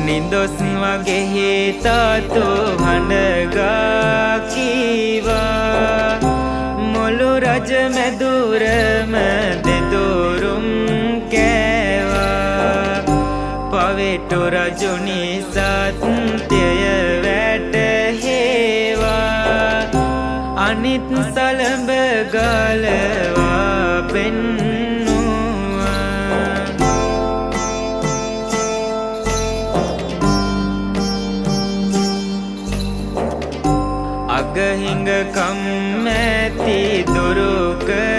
නිදොස් වගෙහි තාතු හඬගා කීවා මොළු රජ මැදුරම දෙදොරුම් කෑවා පවෙටු රජුනි සත්‍යය වැටහෙවා අනිත් සලඹ ගලවා පෙන්නුවා අගහිඟ කම්මැති දුරු කර